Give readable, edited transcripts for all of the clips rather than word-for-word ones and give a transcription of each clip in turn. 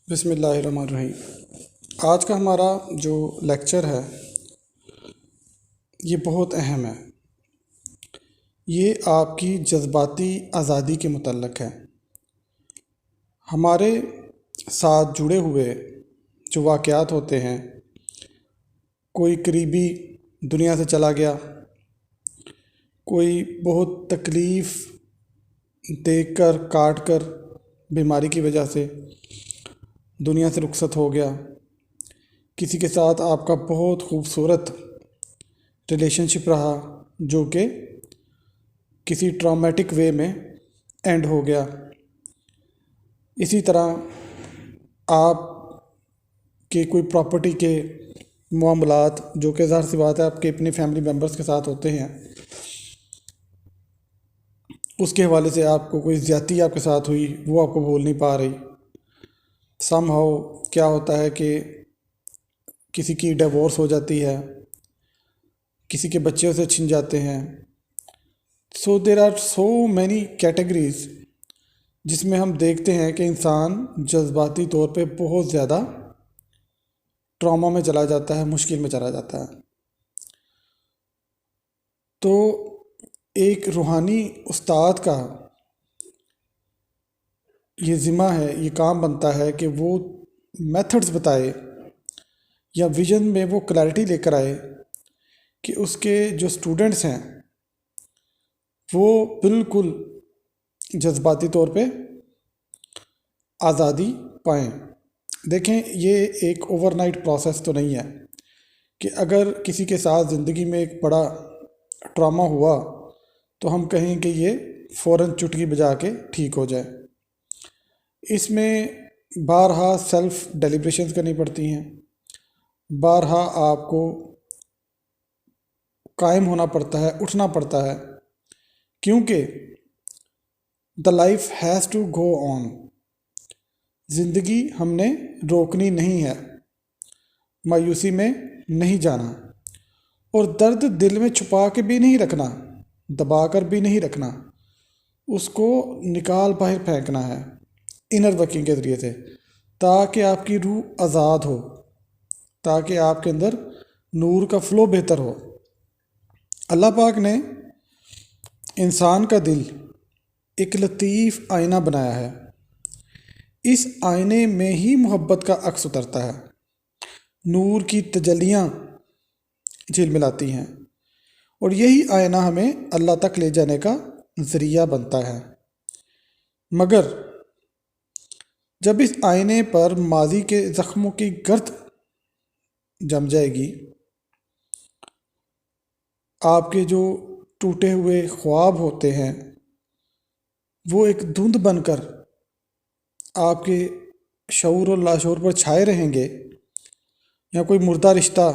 بسم اللہ الرحمن الرحیم۔ آج کا ہمارا جو لیکچر ہے یہ بہت اہم ہے۔ یہ آپ کی جذباتی آزادی کے متعلق ہے۔ ہمارے ساتھ جڑے ہوئے جو واقعات ہوتے ہیں، کوئی قریبی دنیا سے چلا گیا، کوئی بہت تکلیف دیکھ کر کاٹ کر بیماری کی وجہ سے دنیا سے رخصت ہو گیا، کسی کے ساتھ آپ کا بہت خوبصورت ریلیشن شپ رہا جو کہ کسی ٹرامیٹک وے میں اینڈ ہو گیا۔ اسی طرح آپ کے کوئی پراپرٹی کے معاملات جو کہ ظاہر سی بات ہے آپ کے اپنی فیملی ممبرس کے ساتھ ہوتے ہیں، اس کے حوالے سے آپ کو کوئی زیادتی آپ کے ساتھ ہوئی، وہ آپ کو بھول نہیں پا رہی۔ سم ہاؤ کیا ہوتا ہے کہ کسی کی ڈیورس ہو جاتی ہے، کسی کے بچے اسے چھن جاتے ہیں۔ So there are so many categories جس میں ہم دیکھتے ہیں کہ انسان جذباتی طور پہ بہت زیادہ ٹراما میں چلا جاتا ہے، مشکل میں چلا جاتا ہے۔ تو ایک روحانی استاد کا یہ ذمہ ہے، یہ کام بنتا ہے کہ وہ میتھڈز بتائے یا ویژن میں وہ کلیئرٹی لے کر آئے کہ اس کے جو اسٹوڈنٹس ہیں وہ بالکل جذباتی طور پہ آزادی پائیں۔ دیکھیں، یہ ایک اوور نائٹ پروسیس تو نہیں ہے کہ اگر کسی کے ساتھ زندگی میں ایک بڑا ٹراما ہوا تو ہم کہیں کہ یہ فوراً چٹکی بجا کے ٹھیک ہو جائے۔ اس میں بارہا سیلف ڈیلیبریشنز کرنی پڑتی ہیں، بارہا آپ کو قائم ہونا پڑتا ہے، اٹھنا پڑتا ہے، کیونکہ the life has to go on. زندگی ہم نے روکنی نہیں ہے، مایوسی میں نہیں جانا، اور درد دل میں چھپا کے بھی نہیں رکھنا، دبا کر بھی نہیں رکھنا، اس کو نکال باہر پھینکنا ہے انر ورکنگ کے ذریعے سے، تاکہ آپ کی روح آزاد ہو، تاکہ آپ کے اندر نور کا فلو بہتر ہو۔ اللہ پاک نے انسان کا دل ایک لطیف آئینہ بنایا ہے، اس آئینے میں ہی محبت کا عکس اترتا ہے، نور کی تجلیاں جھلملاتی ہیں، اور یہی آئینہ ہمیں اللہ تک لے جانے کا ذریعہ بنتا ہے۔ مگر جب اس آئینے پر ماضی کے زخموں کی گرد جم جائے گی، آپ کے جو ٹوٹے ہوئے خواب ہوتے ہیں وہ ایک دھند بن کر آپ کے شعور اور لاشعور پر چھائے رہیں گے، یا کوئی مردہ رشتہ،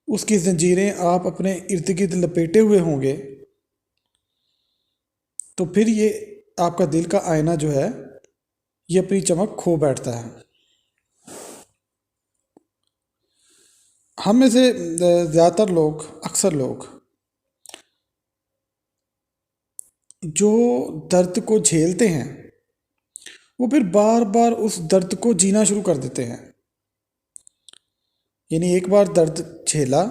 اس کی زنجیریں آپ اپنے ارد گرد لپیٹے ہوئے ہوں گے، تو پھر یہ آپ کا دل کا آئینہ جو ہے یہ اپنی چمک کھو بیٹھتا ہے۔ ہم میں سے زیادہ تر لوگ، اکثر لوگ جو درد کو جھیلتے ہیں وہ پھر بار بار اس درد کو جینا شروع کر دیتے ہیں۔ یعنی ایک بار درد جھیلا،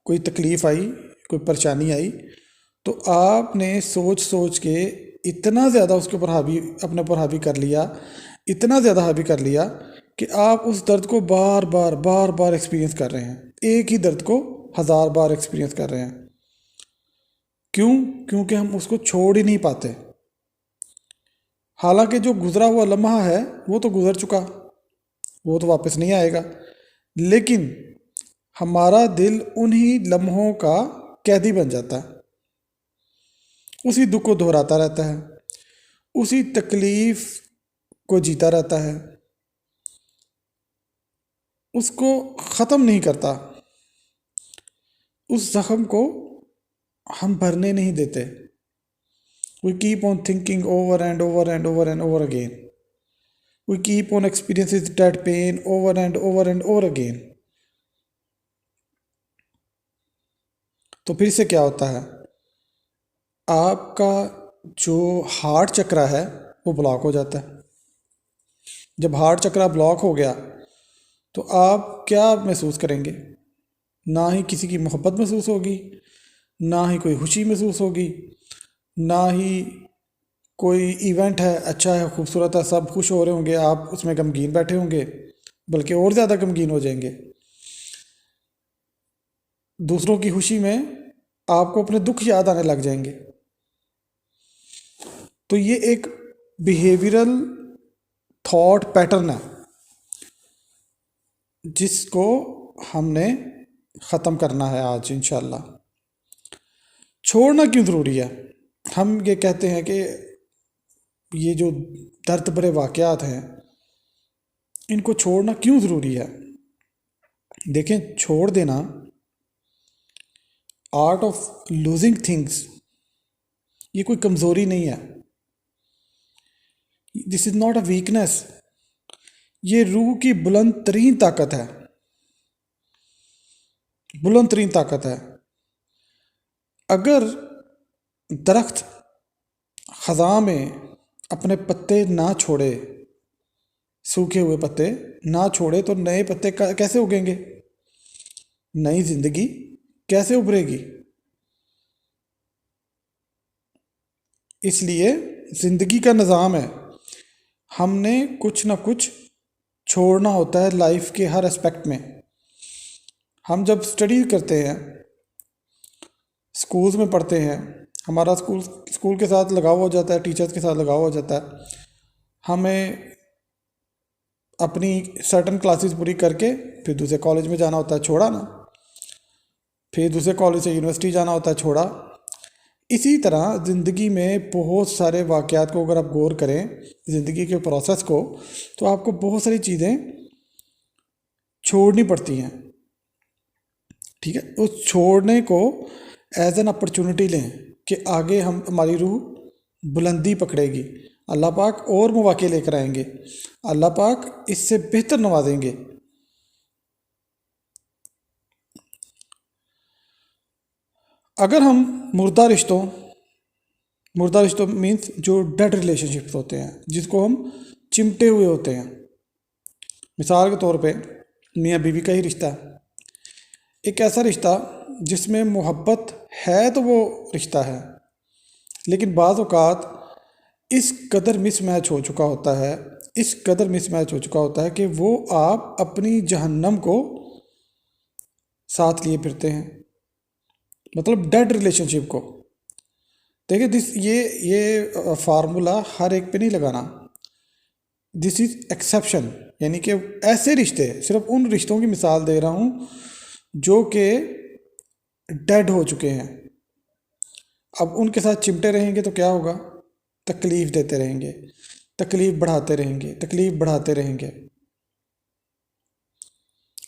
کوئی تکلیف آئی، کوئی پریشانی آئی، تو آپ نے سوچ سوچ کے اتنا زیادہ اس کے اوپر اپنے اوپر حاوی کر لیا، اتنا زیادہ حاوی کر لیا کہ آپ اس درد کو بار بار ایکسپیرینس کر رہے ہیں، ایک ہی درد کو ہزار بار ایکسپیرینس کر رہے ہیں۔ کیونکہ ہم اس کو چھوڑ ہی نہیں پاتے۔ حالانکہ جو گزرا ہوا لمحہ ہے وہ تو گزر چکا، وہ تو واپس نہیں آئے گا، لیکن ہمارا دل انہی لمحوں کا قیدی بن جاتا ہے، اسی دکھ کو دہراتا رہتا ہے، اسی تکلیف کو جیتا رہتا ہے، اس کو ختم نہیں کرتا، اس زخم کو ہم بھرنے نہیں دیتے۔ We keep on thinking over and over and over and over again. We keep on experiencing that pain over and over and over again. تو پھر سے کیا ہوتا ہے؟ آپ کا جو ہارٹ چکرا ہے وہ بلاک ہو جاتا ہے، جب ہارٹ چکرا بلاک ہو گیا تو آپ کیا محسوس کریں گے؟ نہ ہی کسی کی محبت محسوس ہوگی، نہ ہی کوئی خوشی محسوس ہوگی، نہ ہی کوئی ایونٹ ہے اچھا ہے خوبصورت ہے سب خوش ہو رہے ہوں گے، آپ اس میں غمگین بیٹھے ہوں گے، بلکہ اور زیادہ غمگین ہو جائیں گے۔ دوسروں کی خوشی میں آپ کو اپنے دکھ یاد آنے لگ جائیں گے۔ تو یہ ایک بیہیویئرل تھاٹ پیٹرن ہے جس کو ہم نے ختم کرنا ہے آج انشاءاللہ۔ چھوڑنا کیوں ضروری ہے؟ ہم یہ کہتے ہیں کہ یہ جو درد بھرے واقعات ہیں ان کو چھوڑنا کیوں ضروری ہے؟ دیکھیں، چھوڑ دینا، آرٹ آف لوزنگ تھنگس، یہ کوئی کمزوری نہیں ہے، دس از ناٹ اے ویکنیس، یہ روح کی بلند ترین طاقت ہے، بلند ترین طاقت ہے۔ اگر درخت خزاں میں اپنے پتے نہ چھوڑے، سوکھے ہوئے پتے نہ چھوڑے تو نئے پتے کیسے اگیں گے؟ نئی زندگی کیسے ابھرے گی؟ اس لیے زندگی کا نظام ہے، ہم نے کچھ نہ کچھ چھوڑنا ہوتا ہے لائف کے ہر اسپیکٹ میں۔ ہم جب اسٹڈی کرتے ہیں، اسکولز میں پڑھتے ہیں، ہمارا اسکول کے ساتھ لگاؤ ہو جاتا ہے، ٹیچرز کے ساتھ لگاؤ ہو جاتا ہے، ہمیں اپنی سرٹن کلاسز پوری کر کے پھر دوسرے کالج میں جانا ہوتا ہے، چھوڑا نا، پھر دوسرے کالج سے یونیورسٹی جانا ہوتا ہے، چھوڑا۔ اسی طرح زندگی میں بہت سارے واقعات کو اگر آپ غور کریں، زندگی کے پروسیس کو، تو آپ کو بہت ساری چیزیں چھوڑنی پڑتی ہیں، ٹھیک ہے؟ اس چھوڑنے کو ایز این اپرچونٹی لیں کہ آگے ہماری روح بلندی پکڑے گی، اللہ پاک اور مواقع لے کر آئیں گے، اللہ پاک اس سے بہتر نوازیں گے۔ اگر ہم مردہ رشتوں مینس جو ڈیڈ ریلیشن شپس ہوتے ہیں، جس کو ہم چمٹے ہوئے ہوتے ہیں، مثال کے طور پہ میاں بیوی کا ہی رشتہ، ایک ایسا رشتہ جس میں محبت ہے تو وہ رشتہ ہے، لیکن بعض اوقات اس قدر مس میچ ہو چکا ہوتا ہے کہ وہ آپ اپنی جہنم کو ساتھ لیے پھرتے ہیں، مطلب ڈیڈ ریلیشن شپ کو۔ دیکھیں یہ فارمولا ہر ایک پہ نہیں لگانا، دس از ایکسیپشن، یعنی کہ ایسے رشتے، صرف ان رشتوں کی مثال دے رہا ہوں جو کہ ڈیڈ ہو چکے ہیں۔ اب ان کے ساتھ چمٹے رہیں گے تو کیا ہوگا؟ تکلیف دیتے رہیں گے، تکلیف بڑھاتے رہیں گے۔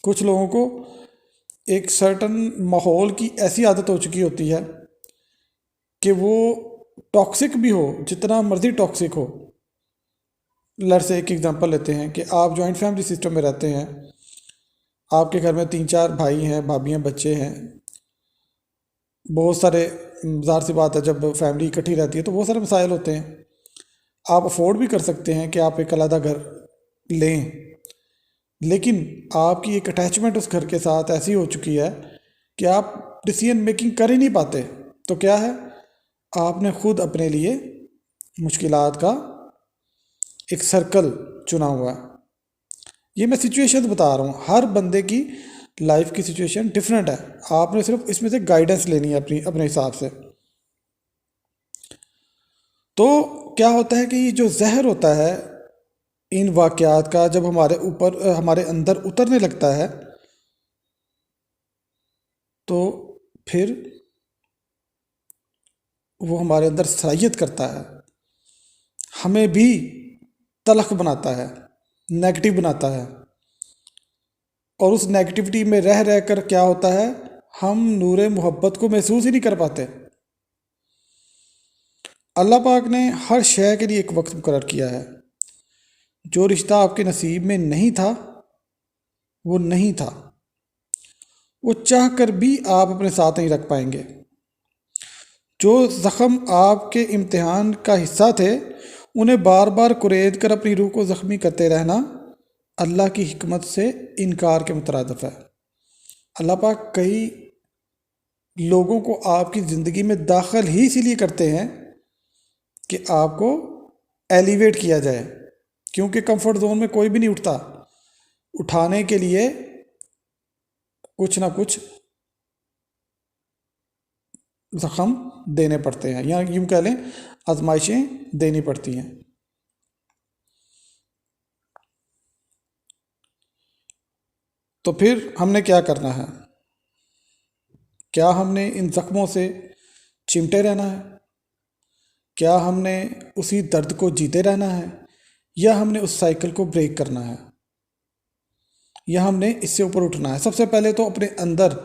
کچھ لوگوں کو ایک سرٹن ماحول کی ایسی عادت ہو چکی ہوتی ہے کہ وہ ٹاکسک بھی ہو، جتنا مرضی ٹاکسک ہو۔ سے ایک ایگزامپل لیتے ہیں کہ آپ جوائنٹ فیملی سسٹم میں رہتے ہیں، آپ کے گھر میں 3-4 بھائی ہیں، بھابھیاں، بچے ہیں، بہت سارے، ظاہر سی بات ہے جب فیملی اکٹھی رہتی ہے تو بہت سارے مسائل ہوتے ہیں۔ آپ افورڈ بھی کر سکتے ہیں کہ آپ ایک علیحدہ گھر لیں، لیکن آپ کی ایک اٹیچمنٹ اس گھر کے ساتھ ایسی ہو چکی ہے کہ آپ ڈیسیژن میکنگ کر ہی نہیں پاتے، تو کیا ہے؟ آپ نے خود اپنے لیے مشکلات کا ایک سرکل چنا ہوا ہے۔ یہ میں سچویشن بتا رہا ہوں، ہر بندے کی لائف کی سچویشن ڈفرینٹ ہے، آپ نے صرف اس میں سے گائیڈنس لینی ہے اپنے حساب سے۔ تو کیا ہوتا ہے کہ یہ جو زہر ہوتا ہے ان واقعات کا، جب ہمارے اندر اترنے لگتا ہے تو پھر وہ ہمارے اندر سرایت کرتا ہے، ہمیں بھی تلخ بناتا ہے، نیگیٹو بناتا ہے، اور اس نیگیٹیوٹی میں رہ کر کیا ہوتا ہے؟ ہم نور محبت کو محسوس ہی نہیں کر پاتے۔ اللہ پاک نے ہر شے کے لیے ایک وقت مقرر کیا ہے، جو رشتہ آپ کے نصیب میں نہیں تھا وہ نہیں تھا، وہ چاہ کر بھی آپ اپنے ساتھ نہیں رکھ پائیں گے۔ جو زخم آپ کے امتحان کا حصہ تھے انہیں بار بار کرید کر اپنی روح کو زخمی کرتے رہنا اللہ کی حکمت سے انکار کے مترادف ہے۔ اللہ پاک کئی لوگوں کو آپ کی زندگی میں داخل ہی اسی لیے کرتے ہیں کہ آپ کو ایلیویٹ کیا جائے، کیونکہ کمفرٹ زون میں کوئی بھی نہیں اٹھتا، اٹھانے کے لیے کچھ نہ کچھ زخم دینے پڑتے ہیں، یا یوں کہہ لیں آزمائشیں دینی پڑتی ہیں۔ تو پھر ہم نے کیا کرنا ہے؟ کیا ہم نے ان زخموں سے چمٹے رہنا ہے؟ کیا ہم نے اسی درد کو جیتے رہنا ہے، یا ہم نے اس سائیکل کو بریک کرنا ہے، یا ہم نے اس سے اوپر اٹھنا ہے؟ سب سے پہلے تو اپنے اندر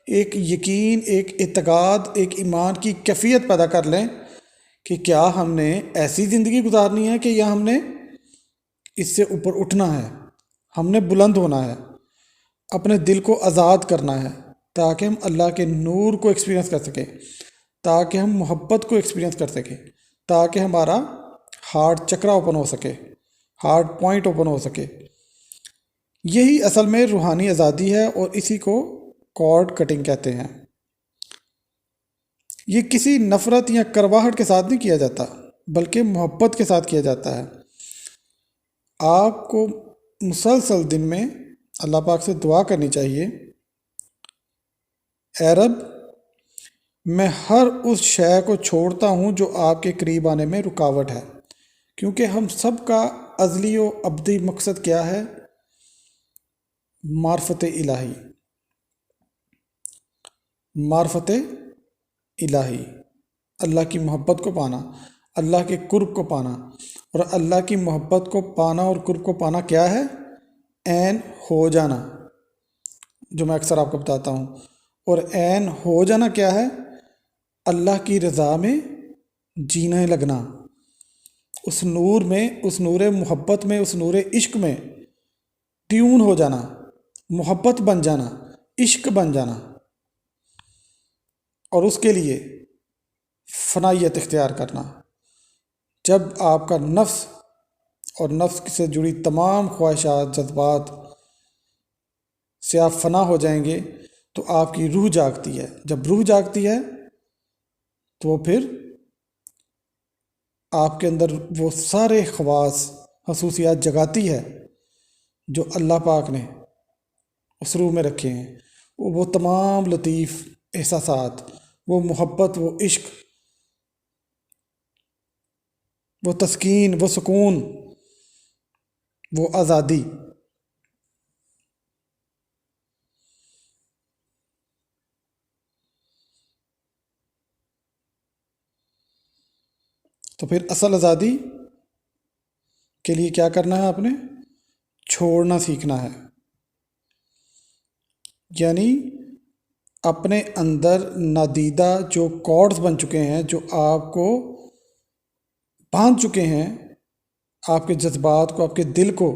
ایک یقین، ایک اعتقاد، ایک ایمان کی کیفیت پیدا کر لیں کہ کیا ہم نے ایسی زندگی گزارنی ہے کہ یا ہم نے اس سے اوپر اٹھنا ہے، ہم نے بلند ہونا ہے، اپنے دل کو آزاد کرنا ہے تاکہ ہم اللہ کے نور کو ایکسپیرینس کر سکیں، تاکہ ہم محبت کو ایکسپیرینس کر سکیں، تاکہ ہمارا ہارٹ چکرا اوپن ہو سکے، ہارٹ پوائنٹ اوپن ہو سکے۔ یہی اصل میں روحانی آزادی ہے، اور اسی کو کارڈ کٹنگ کہتے ہیں۔ یہ کسی نفرت یا کرواہٹ کے ساتھ نہیں کیا جاتا، بلکہ محبت کے ساتھ کیا جاتا ہے۔ آپ کو مسلسل دن میں اللہ پاک سے دعا کرنی چاہیے، اے رب میں ہر اس شے کو چھوڑتا ہوں جو آپ کے قریب آنے میں رکاوٹ ہے، کیونکہ ہم سب کا ازلی و ابدی مقصد کیا ہے؟ معرفت الہی، معرفت الہی، اللہ کی محبت کو پانا، اللہ کے قرب کو پانا۔ اور اللہ کی محبت کو پانا اور قرب کو پانا کیا ہے؟ عین ہو جانا، جو میں اکثر آپ کو بتاتا ہوں۔ اور عین ہو جانا کیا ہے؟ اللہ کی رضا میں جینے لگنا، اس نور میں، اس نور محبت میں، اس نور عشق میں ٹیون ہو جانا، محبت بن جانا، عشق بن جانا، اور اس کے لیے فنائیت اختیار کرنا۔ جب آپ کا نفس اور نفس سے جڑی تمام خواہشات، جذبات سے آپ فنا ہو جائیں گے تو آپ کی روح جاگتی ہے۔ جب روح جاگتی ہے تو پھر آپ کے اندر وہ سارے خواص، خصوصیات جگاتی ہے جو اللہ پاک نے اس روح میں رکھے ہیں، وہ تمام لطیف احساسات، وہ محبت، وہ عشق، وہ تسکین، وہ سکون، وہ آزادی۔ تو پھر اصل آزادی کے لیے کیا کرنا ہے؟ آپ نے چھوڑنا سیکھنا ہے، یعنی اپنے اندر نادیدہ جو کارڈز بن چکے ہیں، جو آپ کو باندھ چکے ہیں، آپ کے جذبات کو، آپ کے دل کو،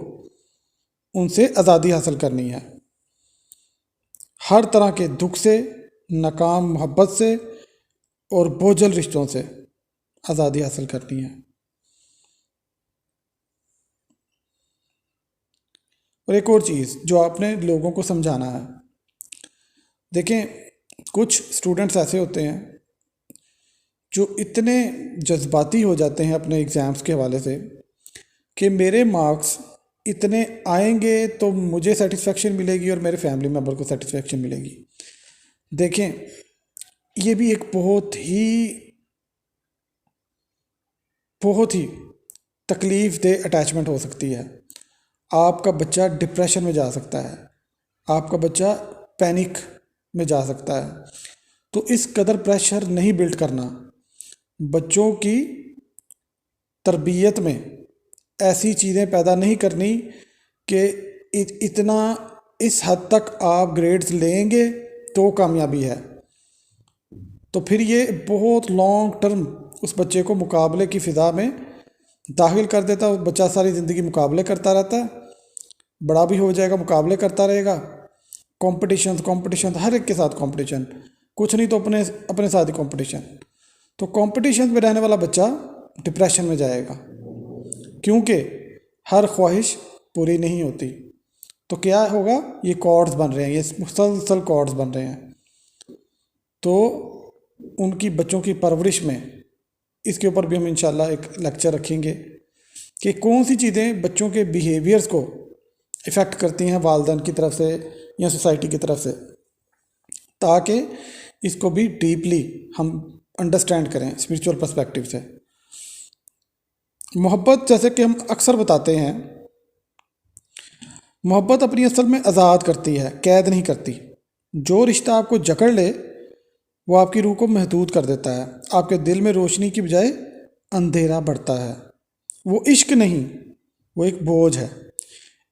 ان سے آزادی حاصل کرنی ہے۔ ہر طرح کے دکھ سے، ناکام محبت سے اور بوجھل رشتوں سے آزادی حاصل کرنی ہے۔ اور ایک اور چیز جو آپ نے لوگوں کو سمجھانا ہے، دیکھیں کچھ اسٹوڈنٹس ایسے ہوتے ہیں جو اتنے جذباتی ہو جاتے ہیں اپنے ایگزامس کے حوالے سے کہ میرے مارکس اتنے آئیں گے تو مجھے سیٹسفیکشن ملے گی اور میرے فیملی ممبر کو سیٹسفیکشن ملے گی۔ دیکھیں یہ بھی ایک بہت ہی تکلیف دہ اٹیچمنٹ ہو سکتی ہے۔ آپ کا بچہ ڈپریشن میں جا سکتا ہے، آپ کا بچہ پینک میں جا سکتا ہے۔ تو اس قدر پریشر نہیں بلڈ کرنا، بچوں کی تربیت میں ایسی چیزیں پیدا نہیں کرنی کہ اتنا اس حد تک آپ گریڈز لیں گے تو کامیابی ہے۔ تو پھر یہ بہت لانگ ٹرم اس بچے کو مقابلے کی فضا میں داخل کر دیتا ہے۔ بچہ ساری زندگی مقابلے کرتا رہتا ہے، بڑا بھی ہو جائے گا مقابلے کرتا رہے گا، کمپٹیشن، ہر ایک کے ساتھ کمپٹیشن، کچھ نہیں تو اپنے ساتھ ہی کمپٹیشن۔ تو کمپٹیشن میں رہنے والا بچہ ڈپریشن میں جائے گا۔ کیونکہ ہر خواہش پوری نہیں ہوتی. تو کیا ہوگا؟ یہ کارڈز بن رہے ہیں، یہ مسلسل کارڈز بن رہے ہیں. تو ان کی بچوں کی پرورش میں اس کے اوپر بھی ہم انشاءاللہ ایک لیکچر رکھیں گے کہ کون سی چیزیں بچوں کے بیہیویئرز کو افیکٹ کرتی ہیں والدین کی طرف سے یا سوسائٹی کی طرف سے، تاکہ اس کو بھی ڈیپلی ہم انڈرسٹینڈ کریں اسپریچول پرسپیکٹیو سے. محبت، جیسے کہ ہم اکثر بتاتے ہیں، محبت اپنی اصل میں آزاد کرتی ہے، قید نہیں کرتی. جو رشتہ آپ کو جکڑ لے وہ آپ کی روح کو محدود کر دیتا ہے، آپ کے دل میں روشنی کی بجائے اندھیرا بڑھتا ہے. وہ عشق نہیں، وہ ایک بوجھ ہے.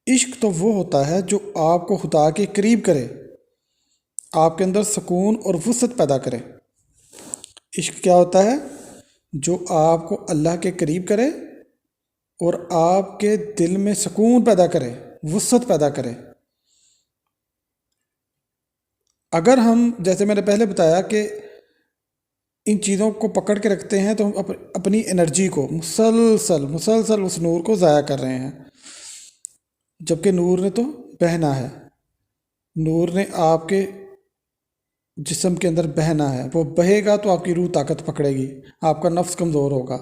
عشق تو وہ ہوتا ہے جو آپ کو خدا کے قریب کرے، آپ کے اندر سکون اور وسعت پیدا کرے. عشق کیا ہوتا ہے؟ جو آپ کو اللہ کے قریب کرے اور آپ کے دل میں سکون پیدا کرے، وسعت پیدا کرے. اگر ہم، جیسے میں نے پہلے بتایا کہ ان چیزوں کو پکڑ کے رکھتے ہیں، تو ہم اپنی انرجی کو مسلسل اس نور کو ضائع کر رہے ہیں، جبکہ نور نے تو بہنا ہے. نور نے آپ کے جسم کے اندر بہنا ہے، وہ بہے گا تو آپ کی روح طاقت پکڑے گی، آپ کا نفس کمزور ہوگا.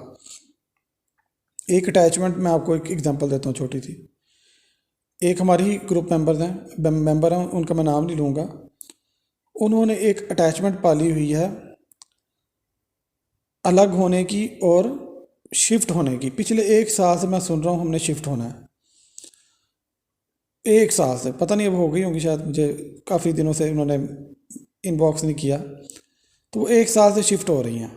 ایک اٹیچمنٹ میں آپ کو ایک ایگزامپل دیتا ہوں چھوٹی سی. ایک ہماری گروپ ممبر ہیں، ان کا میں نام نہیں لوں گا. انہوں نے ایک اٹیچمنٹ پالی ہوئی ہے الگ ہونے کی اور شفٹ ہونے کی. پچھلے 1 سال سے میں سن رہا ہوں ہم نے شفٹ ہونا ہے. 1 سال سے، پتہ نہیں اب ہو گئی ہوں گی شاید، مجھے کافی دنوں سے انہوں نے ان باکس نہیں کیا، تو وہ 1 سال سے شفٹ ہو رہی ہیں.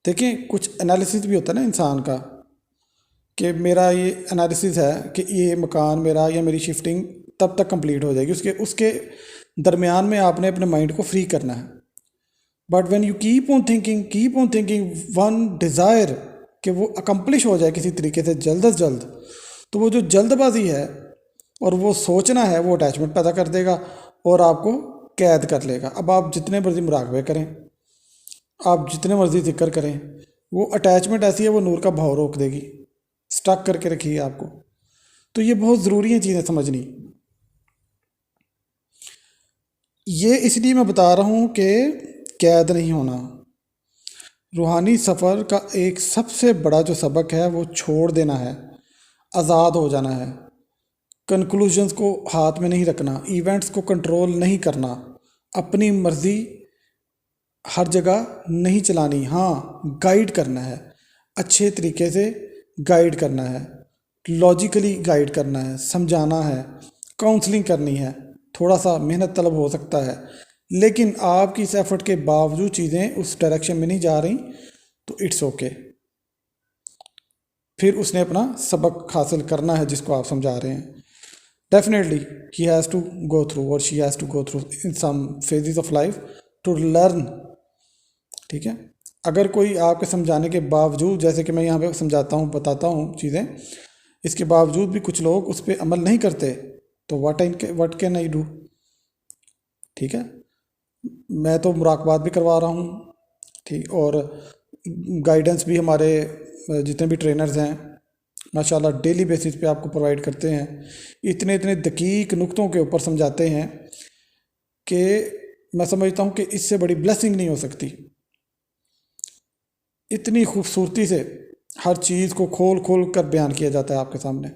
دیکھیں، کچھ انالیسس بھی ہوتا ہے نا انسان کا، کہ میرا یہ انالیسس ہے کہ یہ مکان میرا یا میری شفٹنگ تب تک کمپلیٹ ہو جائے گی. اس کے درمیان میں آپ نے اپنے مائنڈ کو فری کرنا ہے. But when you keep on thinking one desire کہ وہ اکمپلش ہو جائے کسی طریقے سے جلد از جلد، تو وہ جو جلد بازی ہے اور وہ سوچنا ہے، وہ اٹیچمنٹ پیدا کر دے گا اور آپ کو قید کر لے گا. اب آپ جتنے مرضی مراقبے کریں، آپ جتنے مرضی ذکر کریں، وہ اٹیچمنٹ ایسی ہے وہ نور کا بہاؤ روک دے گی، سٹک کر کے رکھیے آپ کو. تو یہ بہت ضروری ہیں چیزیں سمجھنی. یہ اس لیے میں بتا رہا ہوں کہ قید نہیں ہونا. روحانی سفر کا ایک سب سے بڑا جو سبق ہے وہ چھوڑ دینا ہے، آزاد ہو جانا ہے. کنکلوژنز کو ہاتھ میں نہیں رکھنا، ایونٹس کو کنٹرول نہیں کرنا، اپنی مرضی ہر جگہ نہیں چلانی. ہاں، گائیڈ کرنا ہے، اچھے طریقے سے گائیڈ کرنا ہے، لاجیکلی گائیڈ کرنا ہے، سمجھانا ہے، کاؤنسلنگ کرنی ہے. تھوڑا سا محنت طلب ہو سکتا ہے، لیکن آپ کی اس ایفرٹ کے باوجود چیزیں اس ڈائریکشن میں نہیں جا رہی تو اٹس اوکے. پھر اس نے اپنا سبق حاصل کرنا ہے جس کو آپ سمجھا رہے ہیں. Definitely he has to go through اور she has to go through in some phases of life to learn. ٹھیک ہے. اگر کوئی آپ کے سمجھانے کے باوجود، جیسے کہ میں یہاں پہ سمجھاتا ہوں، بتاتا ہوں چیزیں، اس کے باوجود بھی کچھ لوگ اس پہ عمل نہیں کرتے، تو واٹ کین آئی ڈو؟ ٹھیک ہے. میں تو مراقبات بھی کروا رہا ہوں، ٹھیک، اور گائیڈنس بھی ہمارے جتنے بھی ٹرینرز ہیں ماشاءاللہ ڈیلی بیسس پہ آپ کو پرووائڈ کرتے ہیں. اتنے دقیق نقطوں کے اوپر سمجھاتے ہیں کہ میں سمجھتا ہوں کہ اس سے بڑی بلیسنگ نہیں ہو سکتی. اتنی خوبصورتی سے ہر چیز کو کھول کر بیان کیا جاتا ہے آپ کے سامنے.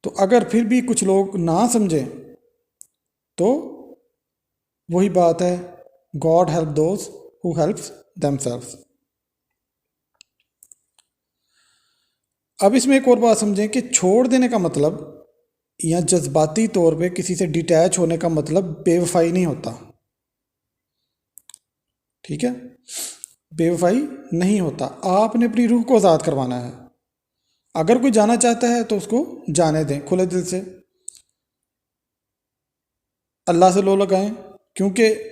تو اگر پھر بھی کچھ لوگ نہ سمجھیں تو وہی بات ہے، God help those who helps them سیلفس. اب اس میں ایک اور بات سمجھیں کہ چھوڑ دینے کا مطلب یا جذباتی طور پہ کسی سے ڈیٹیچ ہونے کا مطلب بے وفائی نہیں ہوتا. ٹھیک ہے، بے وفائی نہیں ہوتا. آپ نے اپنی روح کو آزاد کروانا ہے. اگر کوئی جانا چاہتا ہے تو اس کو جانے دیں کھلے دل سے. اللہ سے لو لگائیں، کیونکہ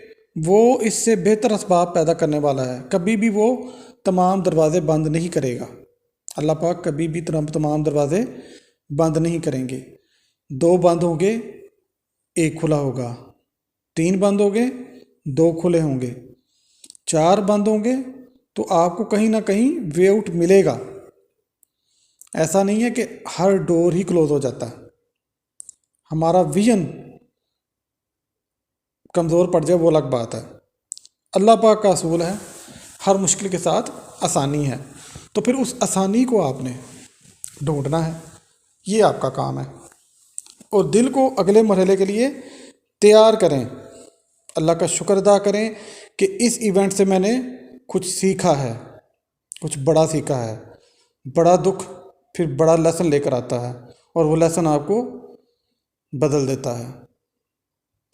وہ اس سے بہتر اسباب پیدا کرنے والا ہے. کبھی بھی وہ تمام دروازے بند نہیں کرے گا. اللہ پاک کبھی بھی تمام دروازے بند نہیں کریں گے. 2 بند ہوں گے، 1 کھلا ہوگا. 3 بند ہوں گے، 2 کھلے ہوں گے. 4 بند ہوں گے تو آپ کو کہیں نہ کہیں وے آؤٹ ملے گا. ایسا نہیں ہے کہ ہر ڈور ہی کلوز ہو جاتا ہے. ہمارا ویژن کمزور پڑ جائے وہ الگ بات ہے. اللہ پاک کا اصول ہے ہر مشکل کے ساتھ آسانی ہے. تو پھر اس آسانی کو آپ نے ڈھونڈنا ہے، یہ آپ کا کام ہے. اور دل کو اگلے مرحلے کے لیے تیار کریں. اللہ کا شکر ادا کریں کہ اس ایونٹ سے میں نے کچھ سیکھا ہے، کچھ بڑا سیکھا ہے. بڑا دکھ پھر بڑا لیسن لے کر آتا ہے، اور وہ لیسن آپ کو بدل دیتا ہے،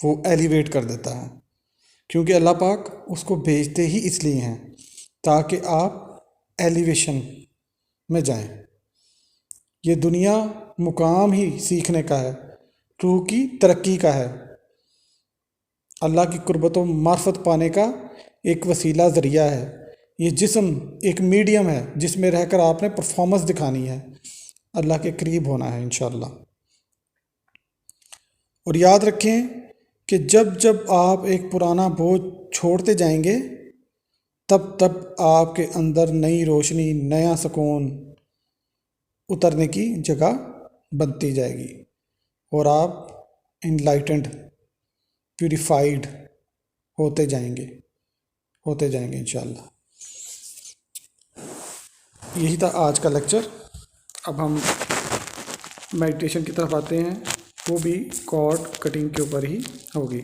وہ ایلیویٹ کر دیتا ہے. کیونکہ اللہ پاک اس کو بھیجتے ہی اس لیے ہیں تاکہ آپ ایلیویشن میں جائیں. یہ دنیا مقام ہی سیکھنے کا ہے، روح کی ترقی کا ہے، اللہ کی قربت و معرفت پانے کا ایک وسیلہ ذریعہ ہے. یہ جسم ایک میڈیم ہے جس میں رہ کر آپ نے پرفارمنس دکھانی ہے، اللہ کے قریب ہونا ہے انشاءاللہ. اور یاد رکھیں کہ جب جب آپ ایک پرانا بوجھ چھوڑتے جائیں گے تب تب آپ کے اندر نئی روشنی، نیا سکون اترنے کی جگہ بنتی جائے گی، اور آپ انلائٹنڈ، پیوریفائڈ ہوتے جائیں گے انشاءاللہ. یہی تھا آج کا لیکچر. اب ہم میڈیٹیشن کی طرف آتے ہیں، وہ بھی کارڈ کٹنگ کے اوپر ہی ہوگی.